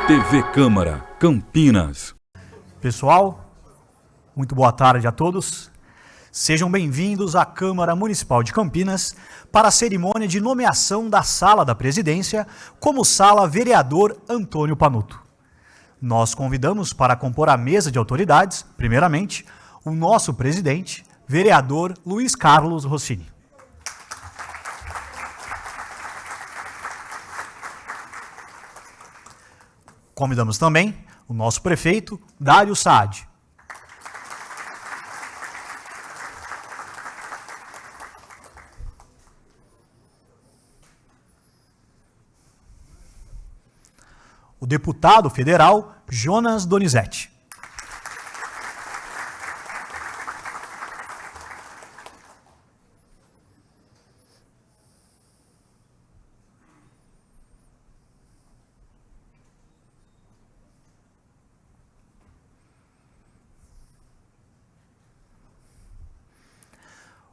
TV Câmara, Campinas. Pessoal, muito boa tarde a todos. Sejam bem-vindos à Câmara Municipal de Campinas para a cerimônia de nomeação da Sala da Presidência como Sala Vereador Antônio Panuto. Nós convidamos para compor a mesa de autoridades, primeiramente, o nosso presidente, vereador Luiz Carlos Rossini. Convidamos também o nosso prefeito, Dário Saad. O deputado federal, Jonas Donizete.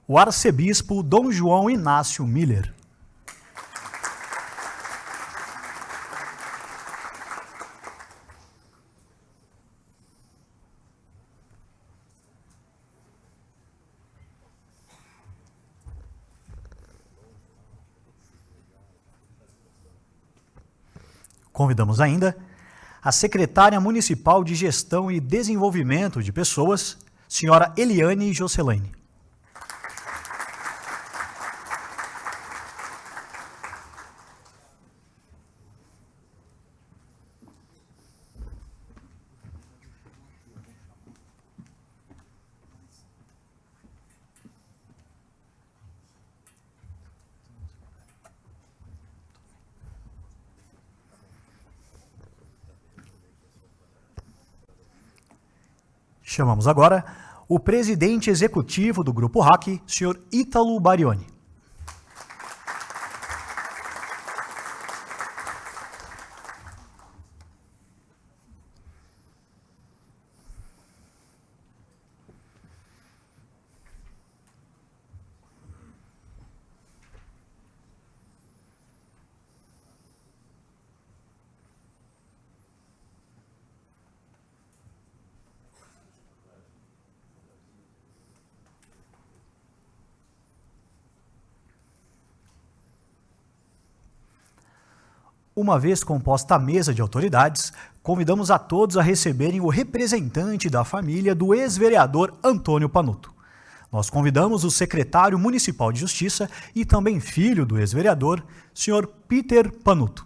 O arcebispo Dom João Inácio Miller. Convidamos ainda a secretária municipal de Gestão e Desenvolvimento de Pessoas, senhora Eliane Jocelaine. Chamamos agora o presidente executivo do Grupo RAC, senhor Ítalo Barioni. Uma vez composta a mesa de autoridades, convidamos a todos a receberem o representante da família do ex-vereador Antônio Panuto. Nós convidamos o secretário municipal de Justiça e também filho do ex-vereador, senhor Peter Panuto.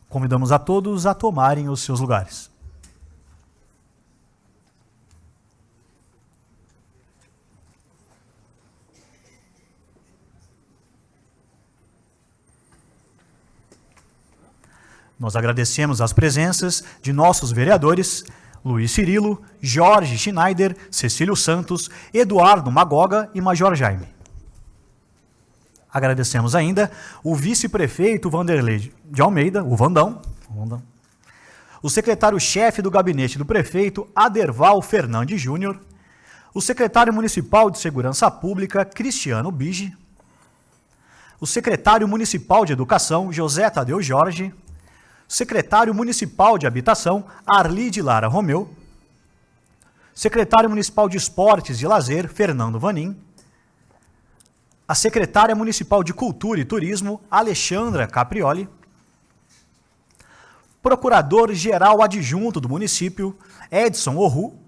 Convidamos a todos a tomarem os seus lugares. Nós agradecemos as presenças de nossos vereadores, Luiz Cirilo, Jorge Schneider, Cecílio Santos, Eduardo Magoga e Major Jaime. Agradecemos ainda o vice-prefeito Vanderlei de Almeida, o Vandão, o secretário-chefe do gabinete do prefeito, Aderval Fernandes Júnior, o secretário municipal de Segurança Pública, Cristiano Bige, o secretário municipal de Educação, José Tadeu Jorge, o secretário municipal de Habitação, Arlide Lara Romeu, secretário municipal de Esportes e Lazer, Fernando Vanin, a secretária municipal de Cultura e Turismo, Alexandra Caprioli, procurador-geral adjunto do município, Edson Orru,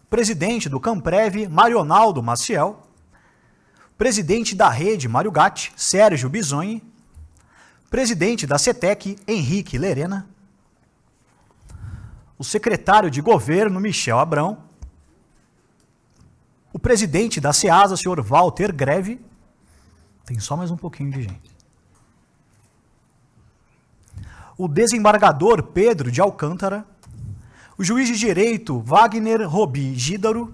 presidente do Camprev, Marionaldo Maciel, presidente da Rede Mário Gatti, Sérgio Bisogni, presidente da CETEC, Henrique Lerena, o secretário de Governo, Michel Abrão, o presidente da SEASA, senhor Walter Greve, tem só mais um pouquinho de gente. O desembargador Pedro de Alcântara, o juiz de direito Wagner Robi Gídaro,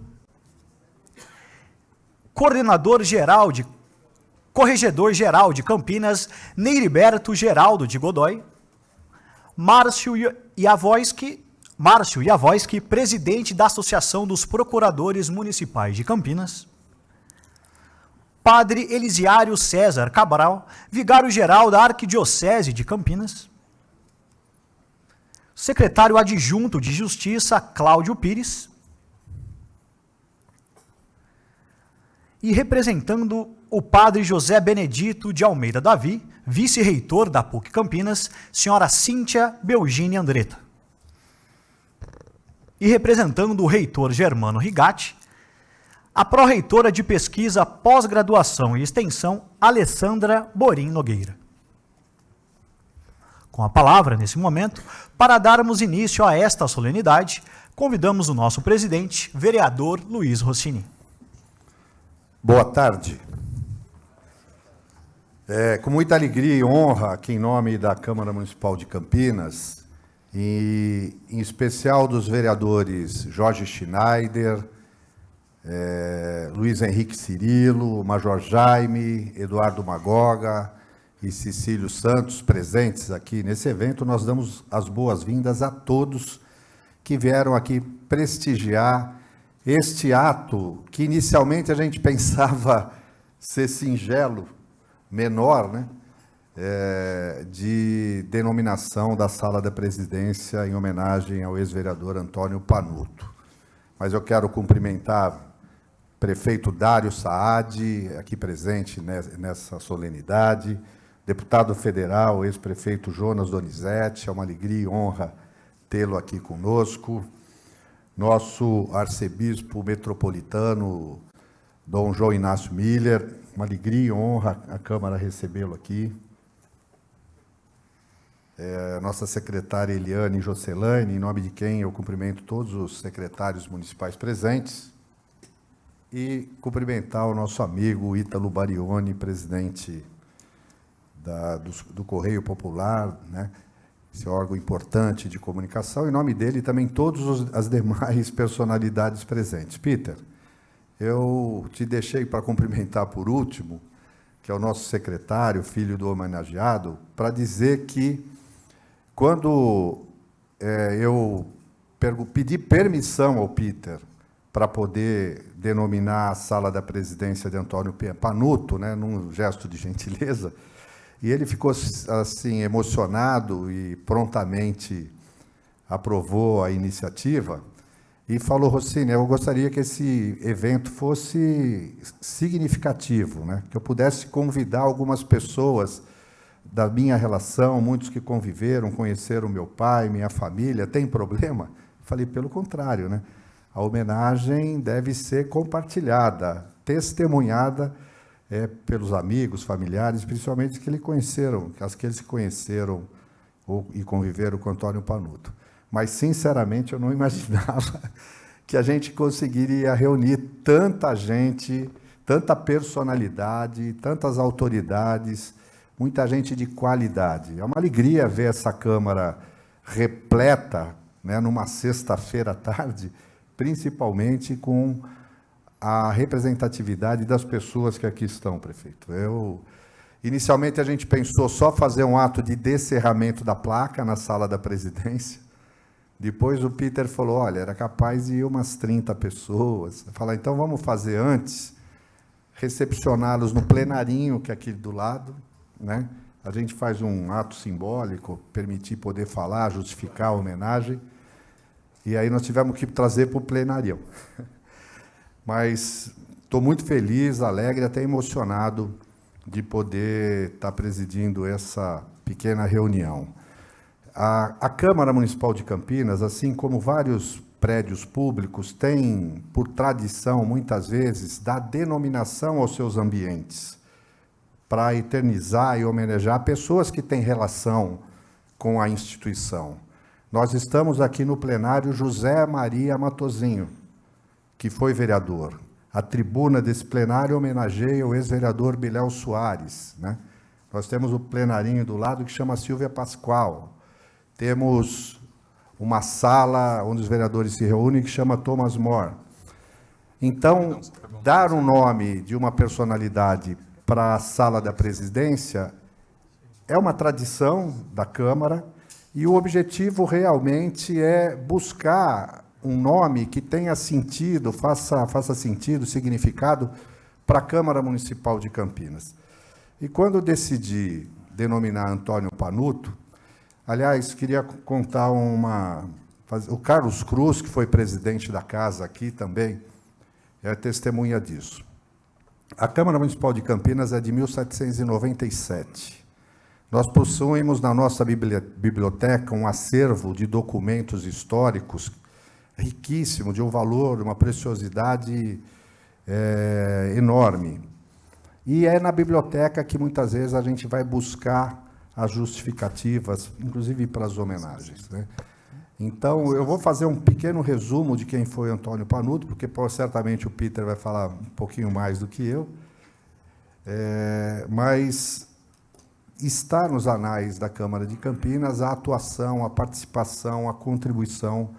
corregedor-geral de Campinas, Neiriberto Geraldo de Godoy, Márcio Iavoski, presidente da Associação dos Procuradores Municipais de Campinas. Padre Elisiário César Cabral, vigário-geral da Arquidiocese de Campinas. Secretário adjunto de Justiça, Cláudio Pires. E representando o padre José Benedito de Almeida Davi, vice-reitor da PUC Campinas, senhora Cíntia Belgine Andretta. E representando o reitor Germano Rigatti, a pró-reitora de Pesquisa, Pós-Graduação e Extensão, Alessandra Borim Nogueira. Com a palavra, nesse momento, para darmos início a esta solenidade, convidamos o nosso presidente, vereador Luiz Rossini. Boa tarde. Com muita alegria e honra, aqui em nome da Câmara Municipal de Campinas, e em especial dos vereadores Jorge Schneider, Luiz Henrique Cirilo, Major Jaime, Eduardo Magoga e Cecílio Santos, presentes aqui nesse evento, nós damos as boas-vindas a todos que vieram aqui prestigiar este ato, que inicialmente a gente pensava ser singelo, menor, né? De denominação da Sala da Presidência em homenagem ao ex-vereador Antônio Panuto. Mas eu quero cumprimentar o prefeito Dário Saad, aqui presente nessa solenidade, deputado federal, ex-prefeito Jonas Donizete, é uma alegria e honra tê-lo aqui conosco, nosso arcebispo metropolitano, Dom João Inácio Miller, uma alegria e honra a Câmara recebê-lo aqui. Nossa secretária Eliane Jocelane, em nome de quem eu cumprimento todos os secretários municipais presentes, e cumprimentar o nosso amigo Ítalo Barioni, presidente do Correio Popular, né? Esse órgão importante de comunicação, em nome dele também todas as demais personalidades presentes. Peter, eu te deixei para cumprimentar por último, que é o nosso secretário, filho do homenageado, para dizer que quando eu pedi permissão ao Peter para poder denominar a Sala da Presidência de Antônio Panuto, né, num gesto de gentileza, e ele ficou assim emocionado e prontamente aprovou a iniciativa e falou: Rossini, eu gostaria que esse evento fosse significativo, né? Que eu pudesse convidar algumas pessoas da minha relação, muitos que conviveram, conheceram meu pai, minha família. Tem problema? Falei, pelo contrário, né? A homenagem deve ser compartilhada, testemunhada pelos amigos, familiares, principalmente que aqueles que conheceram e conviveram com Antônio Panuto. Mas, sinceramente, eu não imaginava que a gente conseguiria reunir tanta gente, tanta personalidade, tantas autoridades, muita gente de qualidade. É uma alegria ver essa Câmara repleta, né, numa sexta-feira à tarde, principalmente com a representatividade das pessoas que aqui estão, prefeito. Inicialmente, a gente pensou só fazer um ato de descerramento da placa na Sala da Presidência. Depois o Peter falou, olha, era capaz de ir umas 30 pessoas. Falar, então vamos fazer antes, recepcioná-los no plenarinho, que é aqui do lado, né? A gente faz um ato simbólico, permitir poder falar, justificar a homenagem, e aí nós tivemos que trazer para o plenário. Mas estou muito feliz, alegre, até emocionado de poder estar presidindo essa pequena reunião. A Câmara Municipal de Campinas, assim como vários prédios públicos, tem, por tradição, muitas vezes, dar denominação aos seus ambientes, para eternizar e homenagear pessoas que têm relação com a instituição. Nós estamos aqui no plenário José Maria Matozinho, que foi vereador. A tribuna desse plenário homenageia o ex-vereador Biléu Soares, né? Nós temos o plenarinho do lado que chama Silvia Pascoal. Temos uma sala onde os vereadores se reúnem que chama Thomas More. Então, dar um nome de uma personalidade para a Sala da Presidência é uma tradição da Câmara E o objetivo realmente é buscar um nome que tenha sentido, faça sentido, significado para a Câmara Municipal de Campinas. E quando eu decidi denominar Antônio Panuto, aliás, queria contar o Carlos Cruz, que foi presidente da casa aqui também, é testemunha disso. A Câmara Municipal de Campinas é de 1797. Nós possuímos na nossa biblioteca um acervo de documentos históricos riquíssimo, de um valor, uma preciosidade enorme. E é na biblioteca que muitas vezes a gente vai buscar as justificativas, inclusive para as homenagens, né? Então, eu vou fazer um pequeno resumo de quem foi Antônio Panuto, porque certamente o Peter vai falar um pouquinho mais do que eu, mas está nos anais da Câmara de Campinas a atuação, a participação, a contribuição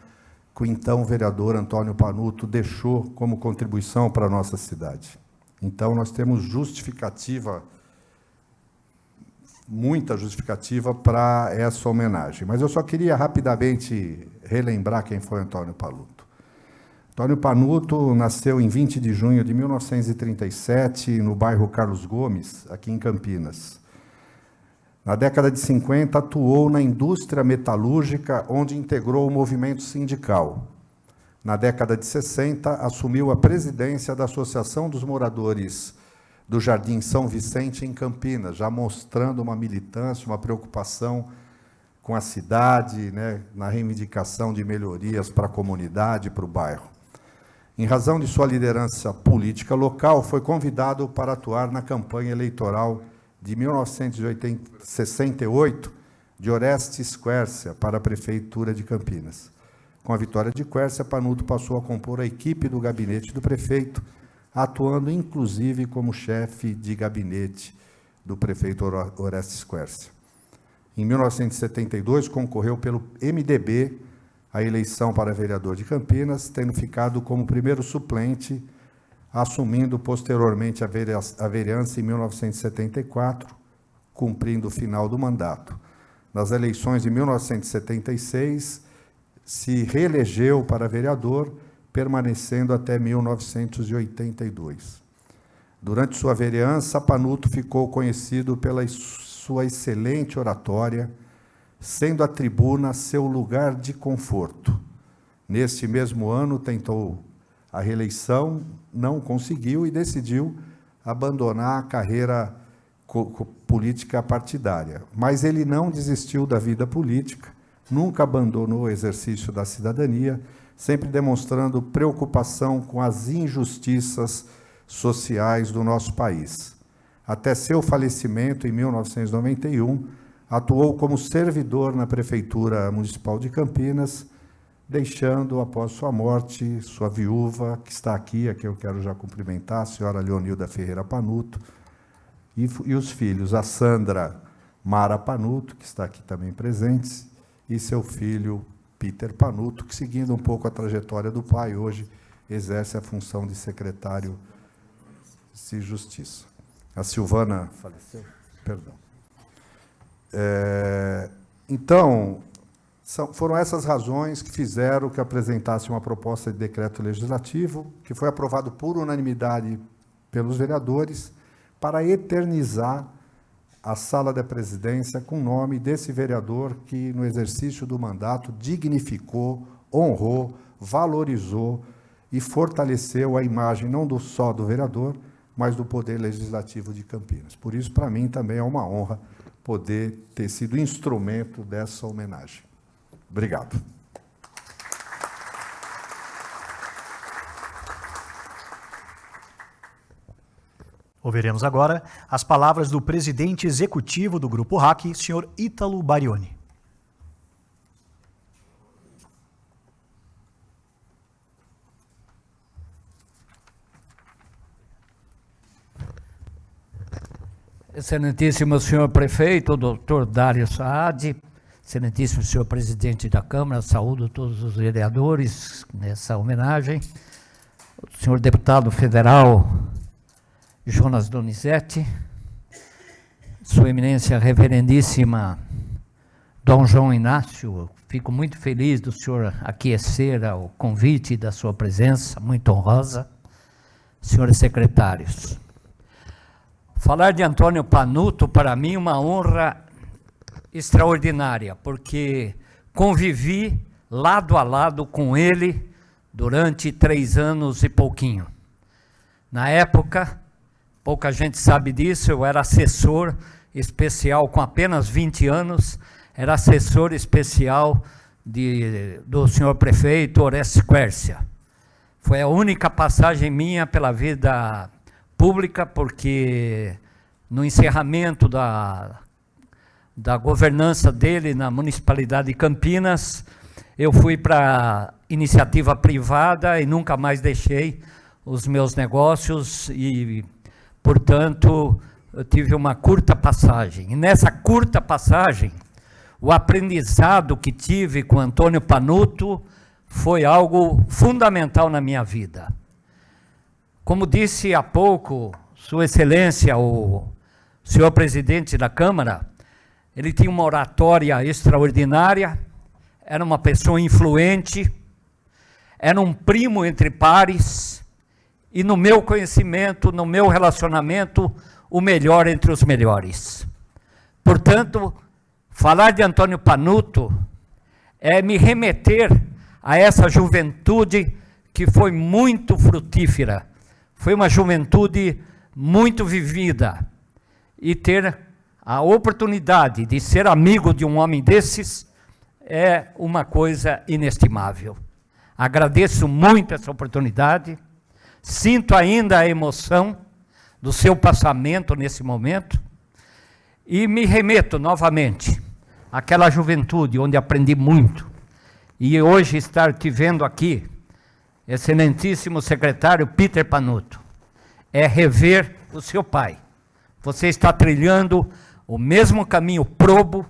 que o então vereador Antônio Panuto deixou como contribuição para a nossa cidade. Então, nós temos justificativa, muita justificativa para essa homenagem. Mas eu só queria rapidamente relembrar quem foi Antônio Panuto. Antônio Panuto nasceu em 20 de junho de 1937, no bairro Carlos Gomes, aqui em Campinas. Na década de 50, atuou na indústria metalúrgica, onde integrou o movimento sindical. Na década de 60, assumiu a presidência da Associação dos Moradores do Jardim São Vicente, em Campinas, já mostrando uma militância, uma preocupação com a cidade, né, na reivindicação de melhorias para a comunidade, para o bairro. Em razão de sua liderança política local, foi convidado para atuar na campanha eleitoral de 1968 de Orestes Quércia para a Prefeitura de Campinas. Com a vitória de Quércia, Panuto passou a compor a equipe do gabinete do prefeito, atuando inclusive como chefe de gabinete do prefeito Orestes Quércia. Em 1972, concorreu pelo MDB à eleição para vereador de Campinas, tendo ficado como primeiro suplente, assumindo posteriormente a vereança em 1974, cumprindo o final do mandato. Nas eleições de 1976, se reelegeu para vereador, permanecendo até 1982. Durante sua vereança, Panuto ficou conhecido pela sua excelente oratória, sendo a tribuna seu lugar de conforto. Neste mesmo ano, tentou a reeleição, não conseguiu e decidiu abandonar a carreira política partidária. Mas ele não desistiu da vida política, nunca abandonou o exercício da cidadania, sempre demonstrando preocupação com as injustiças sociais do nosso país. Até seu falecimento, em 1991, atuou como servidor na Prefeitura Municipal de Campinas, deixando, após sua morte, sua viúva, que está aqui, a que eu quero já cumprimentar, a senhora Leonilda Ferreira Panuto, e os filhos, a Sandra Mara Panuto, que está aqui também presentes, e seu filho Peter Panuto, que, seguindo um pouco a trajetória do pai, hoje exerce a função de secretário de Justiça. A Silvana faleceu? Perdão. Então, foram essas razões que fizeram que apresentasse uma proposta de decreto legislativo, que foi aprovado por unanimidade pelos vereadores, para eternizar a Sala da Presidência com o nome desse vereador que, no exercício do mandato, dignificou, honrou, valorizou e fortaleceu a imagem não só do vereador, mas do Poder Legislativo de Campinas. Por isso, para mim, também é uma honra poder ter sido instrumento dessa homenagem. Obrigado. Ouviremos agora as palavras do presidente executivo do Grupo RAC, senhor Ítalo Barioni. Excelentíssimo senhor prefeito, doutor Dário Saad, excelentíssimo senhor presidente da Câmara, saúdo todos os vereadores nessa homenagem, o senhor deputado federal Jonas Donizete, sua eminência reverendíssima Dom João Inácio, fico muito feliz do senhor aquecer o convite da sua presença, muito honrosa. Senhores secretários, falar de Antônio Panuto, para mim, é uma honra extraordinária, porque convivi lado a lado com ele durante 3 anos e pouquinho. Na época, pouca gente sabe disso, eu era assessor especial com apenas 20 anos, era assessor especial do senhor prefeito Orestes Quércia. Foi a única passagem minha pela vida pública, porque no encerramento da governança dele na municipalidade de Campinas, eu fui para iniciativa privada e nunca mais deixei os meus negócios e, portanto, eu tive uma curta passagem. E nessa curta passagem, o aprendizado que tive com Antônio Panuto foi algo fundamental na minha vida. Como disse há pouco, Sua Excelência, o senhor presidente da Câmara, ele tinha uma oratória extraordinária, era uma pessoa influente, era um primo entre pares, e no meu conhecimento, no meu relacionamento, o melhor entre os melhores. Portanto, falar de Antônio Panuto é me remeter a essa juventude que foi muito frutífera, foi uma juventude muito vivida, e ter a oportunidade de ser amigo de um homem desses é uma coisa inestimável. Agradeço muito essa oportunidade, sinto ainda a emoção do seu passamento nesse momento, e me remeto novamente àquela juventude onde aprendi muito. E hoje estar te vendo aqui, excelentíssimo secretário Peter Panuto, é rever o seu pai. Você está trilhando o mesmo caminho probo,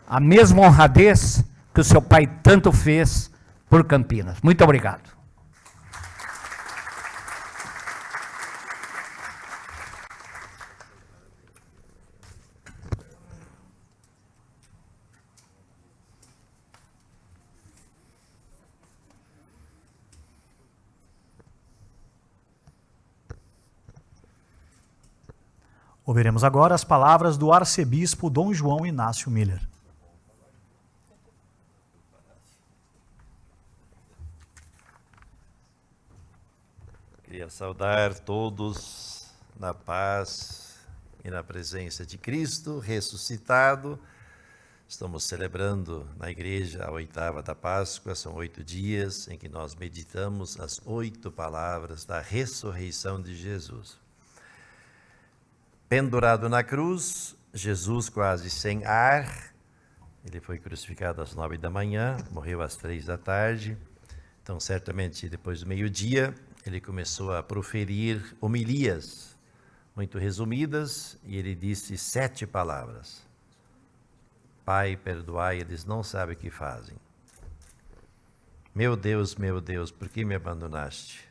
a mesma honradez que o seu pai tanto fez por Campinas. Muito obrigado. Ouviremos agora as palavras do arcebispo Dom João Inácio Miller. Queria saudar todos na paz e na presença de Cristo ressuscitado. Estamos celebrando na igreja a 8ª da Páscoa, são 8 dias em que nós meditamos as 8 palavras da ressurreição de Jesus. Pendurado na cruz, Jesus quase sem ar, ele foi crucificado às 9 da manhã, morreu às 3 da tarde, então certamente depois do meio-dia ele começou a proferir homilias muito resumidas, e ele disse 7 palavras. Pai, perdoai, eles não sabem o que fazem. Meu Deus, por que me abandonaste?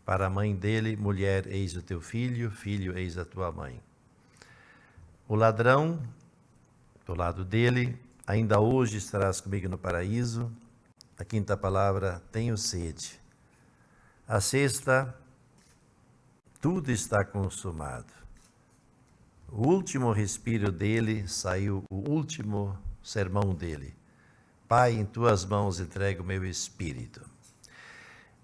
Para a mãe dele, mulher, eis o teu filho, filho, eis a tua mãe. O ladrão, do lado dele, ainda hoje estarás comigo no paraíso. A 5ª palavra, tenho sede. A 6ª, tudo está consumado. O último respiro dele, saiu o último sermão dele. Pai, em tuas mãos entrego o meu espírito.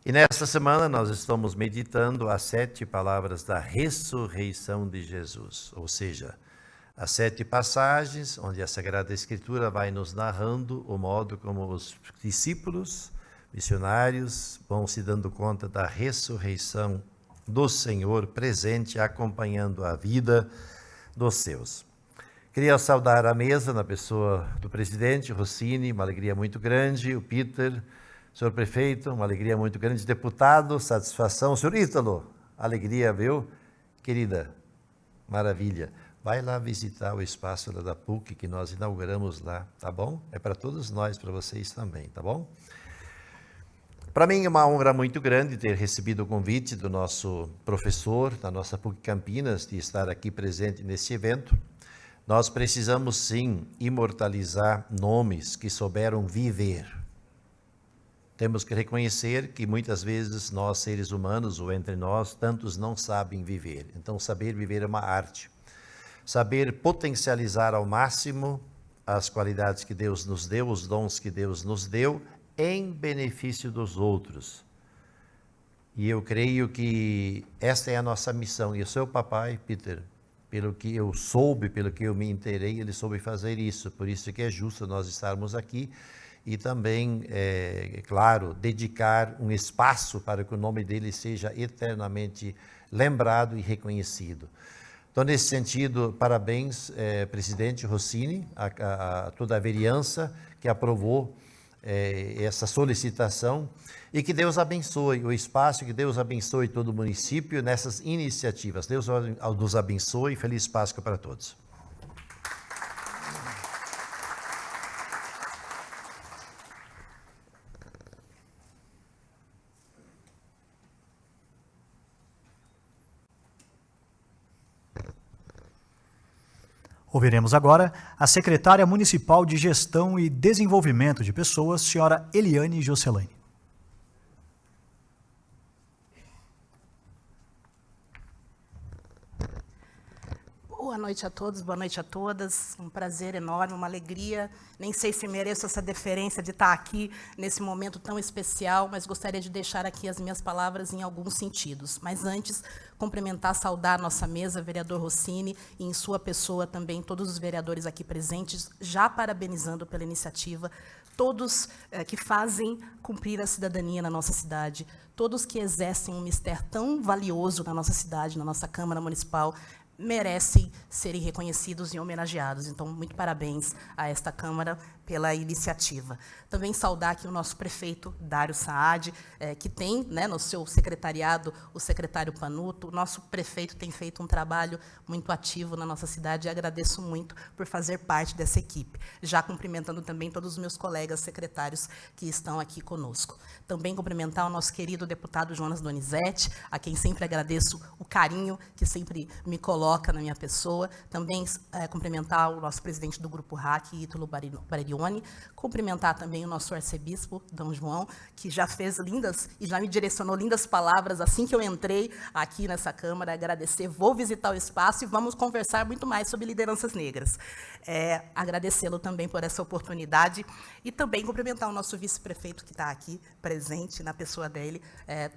E nesta semana nós estamos meditando as 7 palavras da ressurreição de Jesus, ou seja, as 7 passagens onde a Sagrada Escritura vai nos narrando o modo como os discípulos, missionários, vão se dando conta da ressurreição do Senhor presente, acompanhando a vida dos seus. Queria saudar a mesa na pessoa do presidente Rossini, uma alegria muito grande, o Peter, senhor prefeito, uma alegria muito grande, deputado, satisfação, senhor Ítalo, alegria, viu? Querida, maravilha. Vai lá visitar o espaço lá da PUC que nós inauguramos lá, tá bom? É para todos nós, para vocês também, tá bom? Para mim é uma honra muito grande ter recebido o convite do nosso professor, da nossa PUC Campinas, de estar aqui presente nesse evento. Nós precisamos, sim, imortalizar nomes que souberam viver. Temos que reconhecer que muitas vezes nós, seres humanos, ou entre nós, tantos não sabem viver. Então, saber viver é uma arte. Saber potencializar ao máximo as qualidades que Deus nos deu, os dons que Deus nos deu, em benefício dos outros. E eu creio que esta é a nossa missão. E o seu papai, Peter, pelo que eu soube, pelo que eu me inteirei, ele soube fazer isso. Por isso que é justo nós estarmos aqui e também, claro, dedicar um espaço para que o nome dele seja eternamente lembrado e reconhecido. Então, nesse sentido, parabéns, presidente Rossini, a toda a vereança que aprovou essa solicitação, e que Deus abençoe o espaço, que Deus abençoe todo o município nessas iniciativas. Deus nos abençoe e feliz Páscoa para todos. Ouviremos agora a secretária municipal de Gestão e Desenvolvimento de Pessoas, senhora Eliane Joselaine. Boa noite a todos, boa noite a todas. Um prazer enorme, uma alegria. Nem sei se mereço essa deferência de estar aqui nesse momento tão especial, mas gostaria de deixar aqui as minhas palavras em alguns sentidos. Mas antes, cumprimentar, saudar a nossa mesa, vereador Rossini, e em sua pessoa também todos os vereadores aqui presentes, já parabenizando pela iniciativa, todos que fazem cumprir a cidadania na nossa cidade, todos que exercem um mistério tão valioso na nossa cidade, na nossa Câmara Municipal, merecem serem reconhecidos e homenageados. Então, muito parabéns a esta Câmara pela iniciativa. Também saudar aqui o nosso prefeito, Dário Saad, que tem, né, no seu secretariado o secretário Panuto. O nosso prefeito tem feito um trabalho muito ativo na nossa cidade e agradeço muito por fazer parte dessa equipe. Já cumprimentando também todos os meus colegas secretários que estão aqui conosco. Também cumprimentar o nosso querido deputado Jonas Donizete, a quem sempre agradeço o carinho que sempre me coloca na minha pessoa. Também cumprimentar o nosso presidente do Grupo RAC, Ítalo Barioni. Cumprimentar também o nosso arcebispo, Dom João, que já fez lindas e já me direcionou lindas palavras assim que eu entrei aqui nessa Câmara. Agradecer, vou visitar o espaço e vamos conversar muito mais sobre lideranças negras. Agradecê-lo também por essa oportunidade e também cumprimentar o nosso vice-prefeito que está aqui presente, na pessoa dele,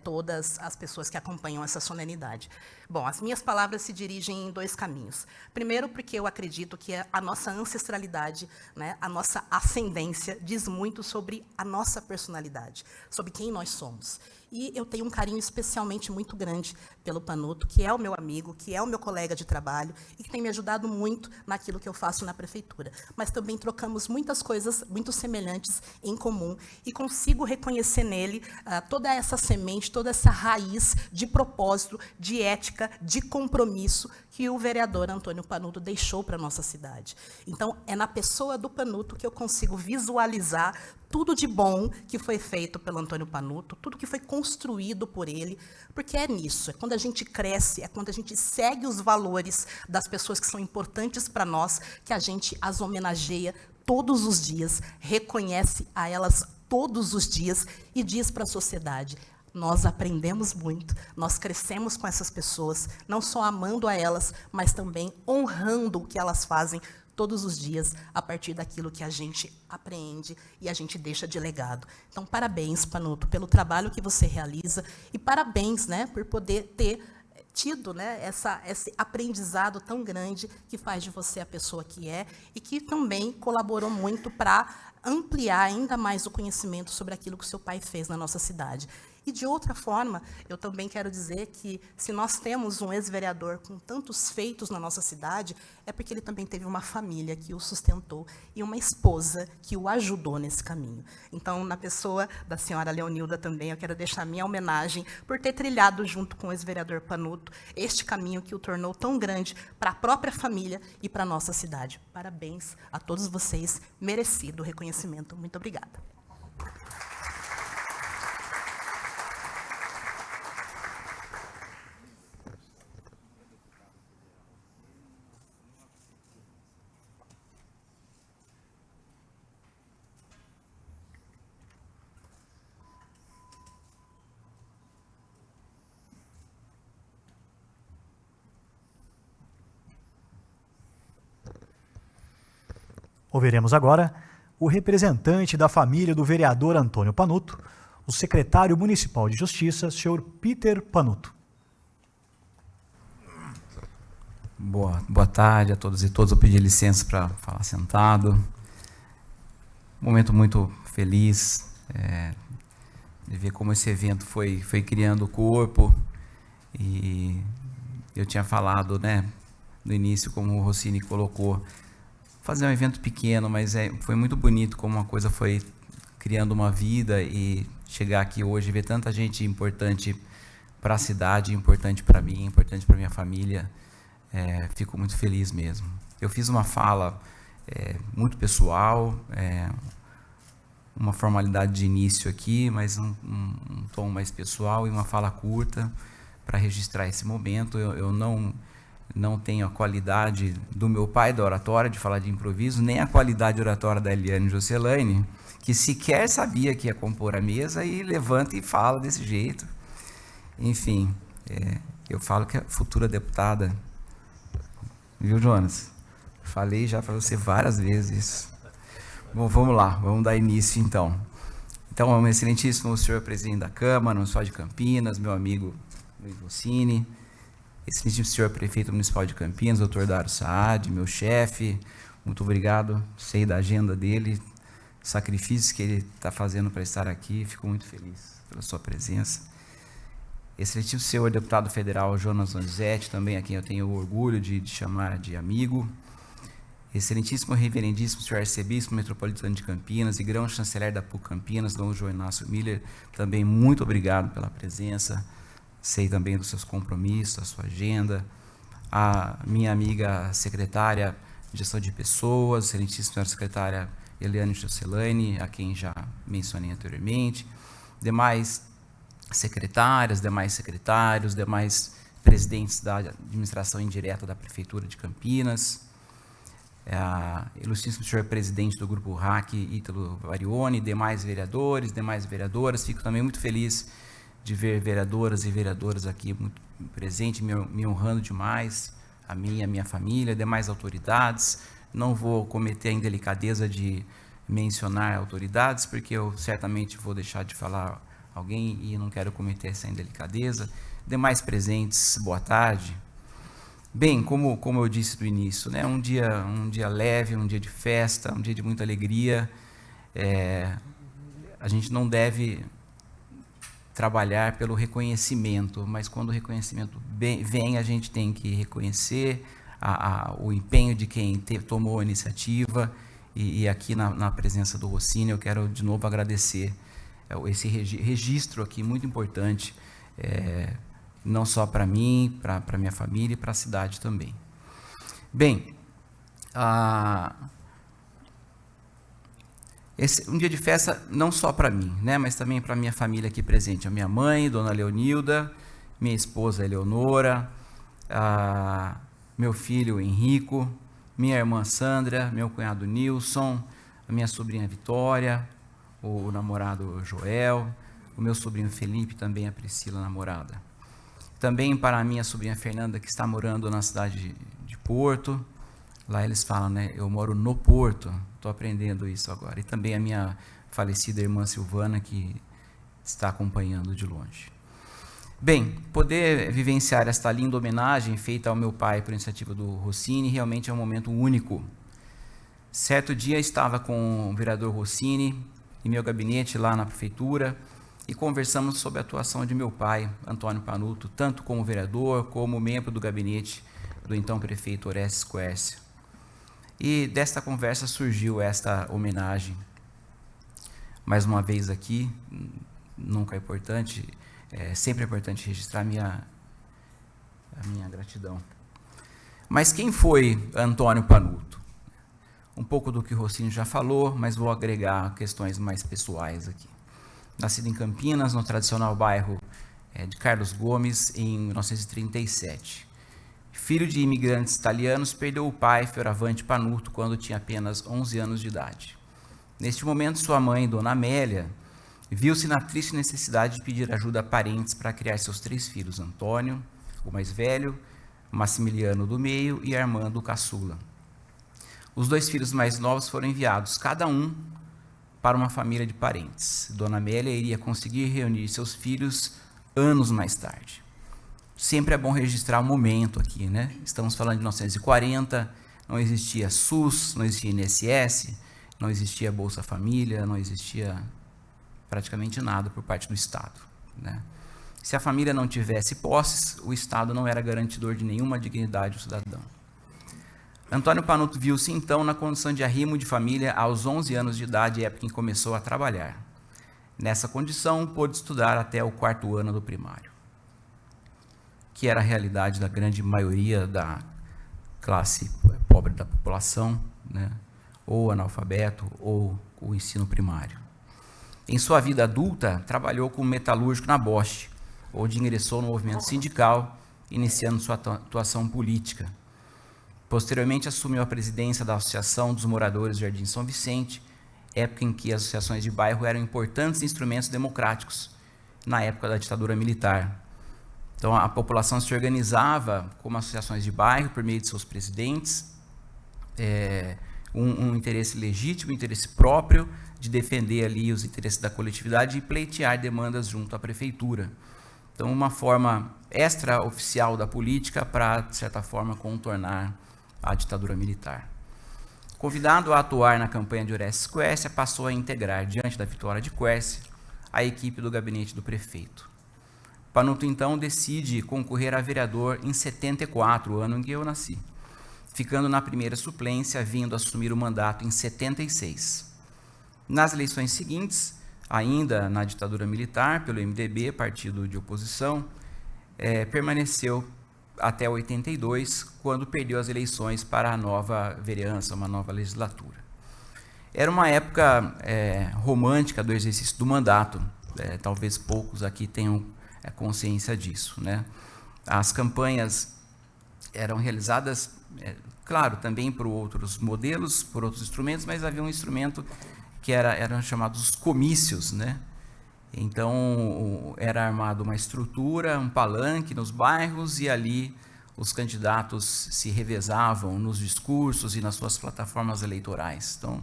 todas as pessoas que acompanham essa solenidade. Bom, as minhas palavras se dirigem em dois caminhos. Primeiro, porque eu acredito que a nossa ancestralidade, né, a nossa ascendência, diz muito sobre a nossa personalidade, sobre quem nós somos. E eu tenho um carinho especialmente muito grande pelo Panuto, que é o meu amigo, que é o meu colega de trabalho e que tem me ajudado muito naquilo que eu faço na prefeitura. Mas também trocamos muitas coisas muito semelhantes em comum e consigo reconhecer nele toda essa semente, toda essa raiz de propósito, de ética, de compromisso que o vereador Antônio Panuto deixou para a nossa cidade. Então, é na pessoa do Panuto que eu consigo visualizar tudo de bom que foi feito pelo Antônio Panuto, tudo que foi construído por ele, porque é nisso, é quando a gente cresce, é quando a gente segue os valores das pessoas que são importantes para nós, que a gente as homenageia todos os dias, reconhece a elas todos os dias e diz para a sociedade: nós aprendemos muito, nós crescemos com essas pessoas, não só amando a elas, mas também honrando o que elas fazem todos os dias, a partir daquilo que a gente apreende e a gente deixa de legado. Então, parabéns, Panuto, pelo trabalho que você realiza e parabéns, né, por poder ter tido, né, esse aprendizado tão grande que faz de você a pessoa que é e que também colaborou muito para ampliar ainda mais o conhecimento sobre aquilo que o seu pai fez na nossa cidade. E, de outra forma, eu também quero dizer que, se nós temos um ex-vereador com tantos feitos na nossa cidade, é porque ele também teve uma família que o sustentou e uma esposa que o ajudou nesse caminho. Então, na pessoa da senhora Leonilda também, eu quero deixar minha homenagem por ter trilhado, junto com o ex-vereador Panuto, este caminho que o tornou tão grande para a própria família e para a nossa cidade. Parabéns a todos vocês, merecido reconhecimento. Muito obrigada. Ouviremos agora o representante da família do vereador Antônio Panuto, o secretário municipal de Justiça, senhor Peter Panuto. Boa tarde a todos e todas. Eu pedi licença para falar sentado. Momento muito feliz de ver como esse evento foi criando corpo. E eu tinha falado, né, no início, como o Rossini colocou, fazer um evento pequeno, mas foi muito bonito como uma coisa foi criando uma vida e chegar aqui hoje e ver tanta gente importante para a cidade, importante para mim, importante para minha família. Fico muito feliz mesmo. Eu fiz uma fala muito pessoal, uma formalidade de início aqui, mas um tom mais pessoal e uma fala curta para registrar esse momento. Eu não tenho a qualidade do meu pai da oratória, de falar de improviso, nem a qualidade oratória da Eliane Joselaine, que sequer sabia que ia compor a mesa e levanta e fala desse jeito. Enfim, eu falo que a futura deputada... Viu, Jonas? Falei já para você várias vezes isso. Bom, vamos lá, vamos dar início então. Então, um excelentíssimo senhor presidente da Câmara Municipal de Campinas, meu amigo Luiz Rossini, excelentíssimo senhor prefeito municipal de Campinas, doutor Dário Saad, meu chefe, muito obrigado, sei da agenda dele, sacrifícios que ele está fazendo para estar aqui, fico muito feliz pela sua presença. Excelentíssimo senhor deputado federal Jonas Donizete, também a quem eu tenho o orgulho de chamar de amigo. Excelentíssimo reverendíssimo senhor arcebispo metropolitano de Campinas e grão-chanceler da PUC Campinas, Dom João Inácio Miller, também muito obrigado pela presença, sei também dos seus compromissos, da sua agenda. A minha amiga secretária de Gestão de Pessoas, excelentíssima senhora secretária Eliane Joselaine, a quem já mencionei anteriormente, demais secretárias, demais secretários, demais presidentes da administração indireta da Prefeitura de Campinas, ilustríssimo senhor presidente do Grupo RAC, Ítalo Varione, demais vereadores, demais vereadoras. Fico também muito feliz de ver vereadoras e vereadores aqui muito presentes, me honrando demais, a minha família, demais autoridades. Não vou cometer a indelicadeza de mencionar autoridades, porque eu certamente vou deixar de falar alguém e não quero cometer essa indelicadeza. Demais presentes, boa tarde. Bem, como eu disse no início, né, um dia leve, um dia de festa, um dia de muita alegria. A gente não deve trabalhar pelo reconhecimento, mas quando o reconhecimento vem, a gente tem que reconhecer o empenho de quem tomou a iniciativa, e aqui na presença do Rossini eu quero de novo agradecer esse registro aqui muito importante, não só para mim, para minha família e para a cidade também. Bem, um dia de festa não só para mim, né, mas também para a minha família aqui presente, a minha mãe, Dona Leonilda, minha esposa Eleonora, meu filho Henrico, minha irmã Sandra, meu cunhado Nilson, a minha sobrinha Vitória, o namorado Joel, o meu sobrinho Felipe, também a Priscila, namorada. Também para a minha sobrinha Fernanda, que está morando na cidade de Porto. Lá eles falam, né, eu moro no Porto, estou aprendendo isso agora. E também a minha falecida irmã Silvana, que está acompanhando de longe. Bem, poder vivenciar esta linda homenagem feita ao meu pai por iniciativa do Rossini realmente é um momento único. Certo dia estava com o vereador Rossini em meu gabinete lá na prefeitura e conversamos sobre a atuação de meu pai, Antônio Panuto, tanto como vereador como membro do gabinete do então prefeito Orestes Quércia. E desta conversa surgiu esta homenagem. Mais uma vez aqui, nunca é importante, sempre é importante registrar a minha gratidão. Mas quem foi Antônio Panuto? Um pouco do que o Rossini já falou, mas vou agregar questões mais pessoais aqui. Nascido em Campinas, no tradicional bairro de Carlos Gomes, em 1937. Filho de imigrantes italianos, perdeu o pai, Fioravante Panuto, quando tinha apenas 11 anos de idade. Neste momento, sua mãe, Dona Amélia, viu-se na triste necessidade de pedir ajuda a parentes para criar seus 3 filhos, Antônio, o mais velho, Massimiliano do meio e Armando, o caçula. Os 2 filhos mais novos foram enviados, cada um para uma família de parentes. Dona Amélia iria conseguir reunir seus filhos anos mais tarde. Sempre é bom registrar o momento aqui, né? Estamos falando de 1940, não existia SUS, não existia INSS, não existia Bolsa Família, não existia praticamente nada por parte do Estado, né? Se a família não tivesse posses, o Estado não era garantidor de nenhuma dignidade ao cidadão. Antônio Panuto viu-se então na condição de arrimo de família aos 11 anos de idade, época em que começou a trabalhar. Nessa condição, pôde estudar até o 4º ano do primário, que era a realidade da grande maioria da classe pobre da população, né? Ou analfabeto, ou o ensino primário. Em sua vida adulta, trabalhou como metalúrgico na Bosch, onde ingressou no movimento sindical, iniciando sua atuação política. Posteriormente, assumiu a presidência da Associação dos Moradores do Jardim São Vicente, época em que as associações de bairro eram importantes instrumentos democráticos, na época da ditadura militar. Então, a população se organizava como associações de bairro, por meio de seus presidentes, um interesse legítimo, um interesse próprio, de defender ali os interesses da coletividade e pleitear demandas junto à prefeitura. Então, uma forma extraoficial da política para, de certa forma, contornar a ditadura militar. Convidado a atuar na campanha de Orestes Quércia, passou a integrar, diante da vitória de Quércia, a equipe do gabinete do prefeito. Panuto, então, decide concorrer a vereador em 74, o ano em que eu nasci, ficando na primeira suplência, vindo assumir o mandato em 76. Nas eleições seguintes, ainda na ditadura militar, pelo MDB, partido de oposição, permaneceu até 82, quando perdeu as eleições para a nova vereança, uma nova legislatura. Era uma época romântica do exercício do mandato, talvez poucos aqui tenham consciência disso, né? As campanhas eram realizadas, claro, também por outros modelos, por outros instrumentos, mas havia um instrumento que eram chamados os comícios, né? Então, era armada uma estrutura, um palanque nos bairros, e ali os candidatos se revezavam nos discursos e nas suas plataformas eleitorais. Então,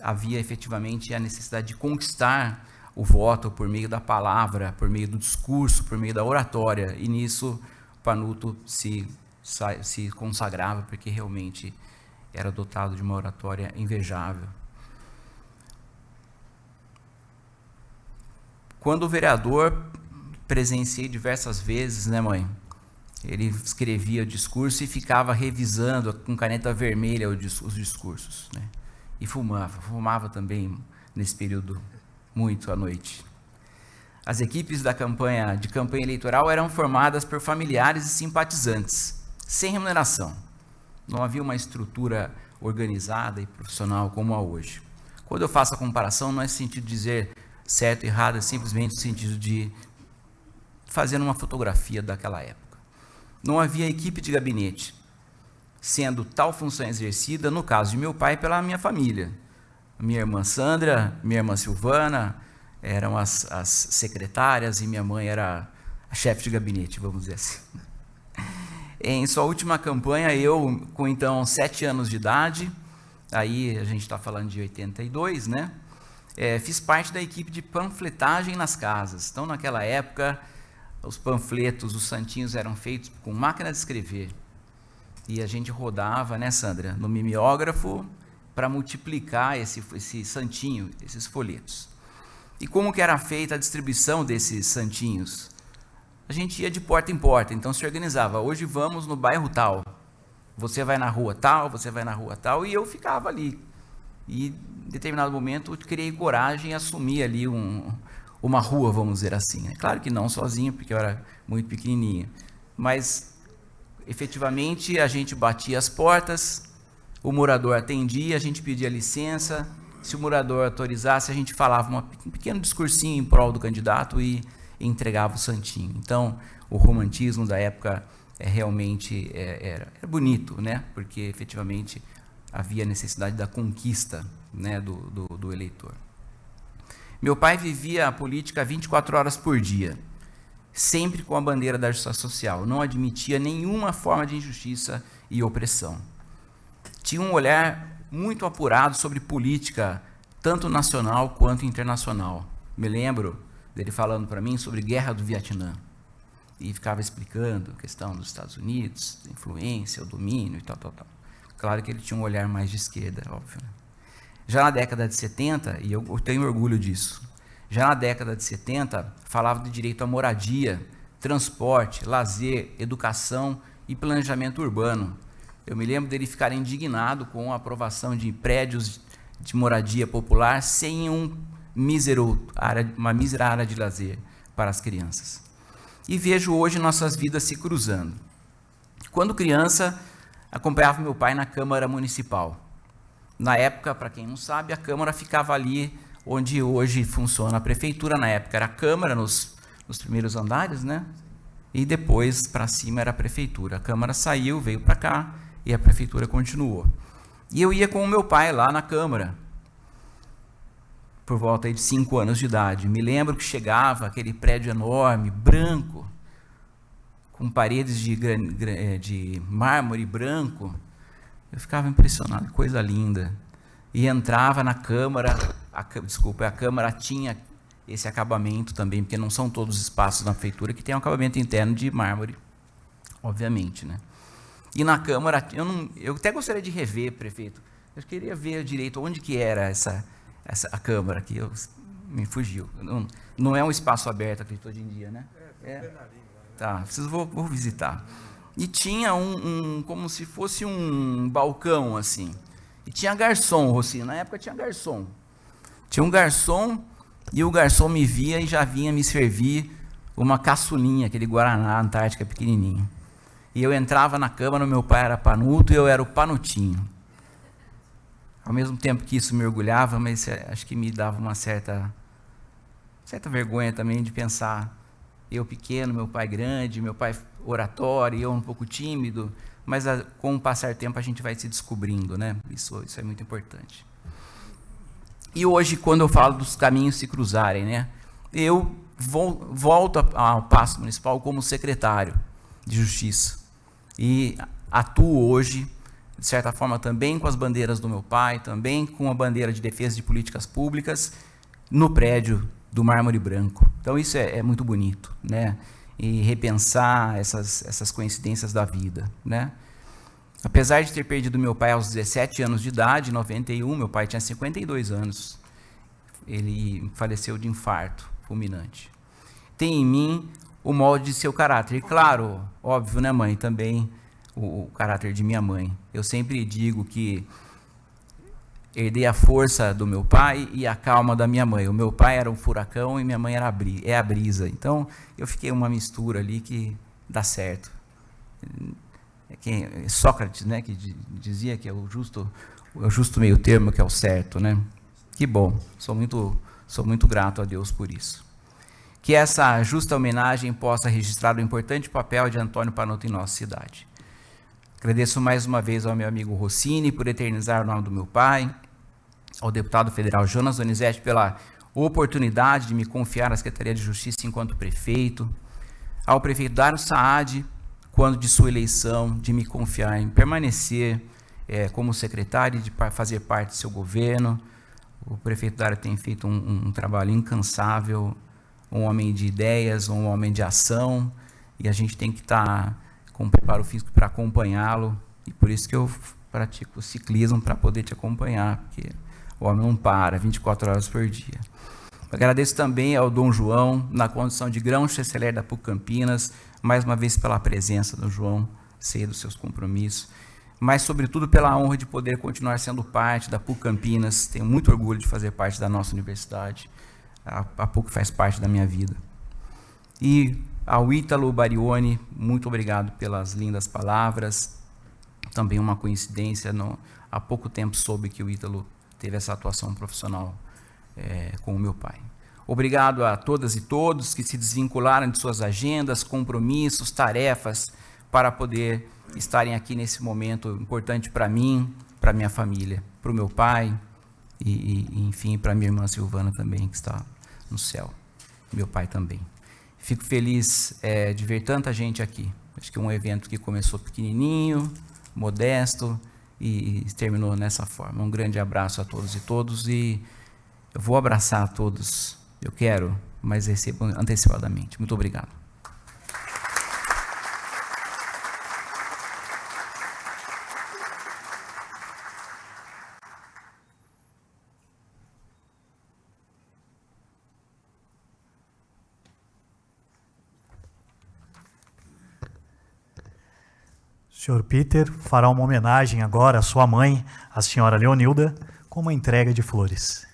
havia efetivamente a necessidade de conquistar o voto por meio da palavra, por meio do discurso, por meio da oratória, e nisso Panuto se consagrava, porque realmente era dotado de uma oratória invejável. Quando vereador, presenciei diversas vezes, né, mãe? Ele escrevia o discurso e ficava revisando com caneta vermelha os discursos, né? E fumava também nesse período muito à noite. As equipes de campanha eleitoral eram formadas por familiares e simpatizantes, sem remuneração. Não havia uma estrutura organizada e profissional como há hoje. Quando eu faço a comparação, não é sentido de dizer certo e errado, é simplesmente no sentido de fazer uma fotografia daquela época. Não havia equipe de gabinete, sendo tal função exercida, no caso de meu pai, pela minha família. Minha irmã Sandra, minha irmã Silvana eram as secretárias e minha mãe era a chefe de gabinete, vamos dizer assim. Em sua última campanha, eu, com então 7 anos de idade, aí a gente está falando de 82, né? Fiz parte da equipe de panfletagem nas casas. Então, naquela época, os panfletos, os santinhos eram feitos com máquina de escrever. E a gente rodava, né, Sandra, no mimeógrafo para multiplicar esse santinho, esses folhetos. E como que era feita a distribuição desses santinhos? A gente ia de porta em porta, então se organizava. Hoje vamos no bairro tal, você vai na rua tal, você vai na rua tal, e eu ficava ali. E em determinado momento eu criei coragem e assumi ali uma rua, vamos dizer assim. É claro que não sozinho, porque eu era muito pequenininho, mas efetivamente a gente batia as portas, o morador atendia, a gente pedia licença, se o morador autorizasse, a gente falava um pequeno discursinho em prol do candidato e entregava o santinho. Então, o romantismo da época realmente era bonito, né? Porque efetivamente havia necessidade da conquista, né, do eleitor. Meu pai vivia a política 24 horas por dia, sempre com a bandeira da justiça social, não admitia nenhuma forma de injustiça e opressão. tinha um olhar muito apurado sobre política, tanto nacional quanto internacional. Me lembro dele falando para mim sobre guerra do Vietnã. E ficava explicando a questão dos Estados Unidos, a influência, o domínio e tal. Claro que ele tinha um olhar mais de esquerda, óbvio. Né? Já na década de 70, e eu tenho orgulho disso, já na década de 70, falava do direito à moradia, transporte, lazer, educação e planejamento urbano. Eu me lembro dele ficar indignado com a aprovação de prédios de moradia popular sem uma mísera área de lazer para as crianças. E vejo hoje nossas vidas se cruzando. Quando criança, acompanhava meu pai na Câmara Municipal. Na época, para quem não sabe, a Câmara ficava ali onde hoje funciona a Prefeitura. Na época era a Câmara, nos primeiros andares, né? E depois, para cima, era a Prefeitura. A Câmara saiu, veio para cá e a Prefeitura continuou. E eu ia com o meu pai lá na Câmara, por volta de 5 anos de idade. Me lembro que chegava aquele prédio enorme, branco, com paredes de mármore branco. Eu ficava impressionado, coisa linda. E entrava na Câmara, a Câmara tinha esse acabamento também, porque não são todos os espaços na prefeitura que tem um acabamento interno de mármore, obviamente, né? E na Câmara, eu até gostaria de rever, prefeito, eu queria ver direito onde que era a Câmara, que me fugiu. Não é um espaço aberto, acredito, hoje em dia, né? Tá, vou visitar. E tinha como se fosse um balcão, assim. E tinha garçom, Rocinho, na época tinha garçom. Tinha um garçom, e o garçom me via e já vinha me servir uma caçulinha, aquele Guaraná Antártica pequenininho. E eu entrava na Câmara, meu pai era panuto e eu era o panutinho. Ao mesmo tempo que isso me orgulhava, mas acho que me dava uma certa vergonha também de pensar, eu pequeno, meu pai grande, meu pai oratório, eu um pouco tímido, mas com o passar do tempo a gente vai se descobrindo, né? Isso é muito importante. E hoje, quando eu falo dos caminhos se cruzarem, né? Eu volto ao Paço Municipal como secretário de Justiça e atuo hoje, de certa forma, também com as bandeiras do meu pai, também com a bandeira de defesa de políticas públicas no prédio do mármore branco. Então isso é muito bonito, né? E repensar essas coincidências da vida, né? Apesar de ter perdido meu pai aos 17 anos de idade, em 91, meu pai tinha 52 anos. Ele faleceu de infarto fulminante. Tem em mim o molde de seu caráter. E claro, óbvio, né, mãe, também o caráter de minha mãe. Eu sempre digo que herdei a força do meu pai e a calma da minha mãe. O meu pai era um furacão e minha mãe era a brisa. Então, eu fiquei uma mistura ali que dá certo. Sócrates, né, que dizia que é o justo meio termo, que é o certo, né? Que bom. Sou muito grato a Deus por isso. Que essa justa homenagem possa registrar o importante papel de Antônio Panuto em nossa cidade. Agradeço mais uma vez ao meu amigo Rossini por eternizar o nome do meu pai, ao deputado federal Jonas Donizete pela oportunidade de me confiar na Secretaria de Justiça enquanto prefeito, ao prefeito Dário Saad, quando de sua eleição, de me confiar em permanecer como secretário e de fazer parte do seu governo. O prefeito Dário tem feito um trabalho incansável, um homem de ideias, um homem de ação, e a gente tem que estar com preparo físico para acompanhá-lo, e por isso que eu pratico o ciclismo, para poder te acompanhar, porque o homem não para, 24 horas por dia. Agradeço também ao Dom João, na condição de grão-chanceler da PUC Campinas, mais uma vez pela presença do João, sei dos seus compromissos, mas sobretudo pela honra de poder continuar sendo parte da PUC Campinas. Tenho muito orgulho de fazer parte da nossa universidade, a PUC faz parte da minha vida. E ao Ítalo Barioni, muito obrigado pelas lindas palavras. Também uma coincidência, há pouco tempo soube que o Ítalo teve essa atuação profissional com o meu pai. Obrigado a todas e todos que se desvincularam de suas agendas, compromissos, tarefas, para poder estarem aqui nesse momento importante para mim, para minha família, para o meu pai e enfim, para minha irmã Silvana também, que está no céu. Meu pai também. Fico feliz de ver tanta gente aqui. Acho que é um evento que começou pequenininho, modesto, e terminou nessa forma. Um grande abraço a todos e todos, e eu vou abraçar a todos, eu quero, mas recebo antecipadamente. Muito obrigado. O senhor Peter fará uma homenagem agora à sua mãe, a senhora Leonilda, com uma entrega de flores.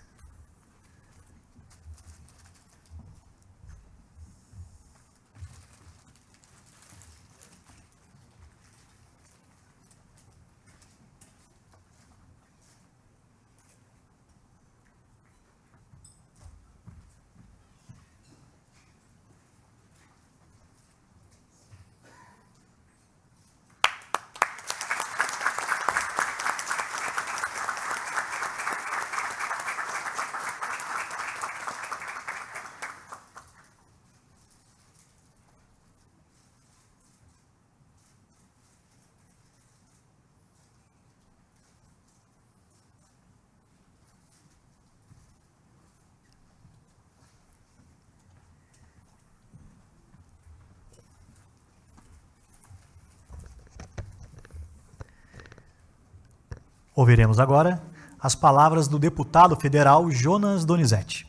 Ouviremos agora as palavras do deputado federal Jonas Donizete.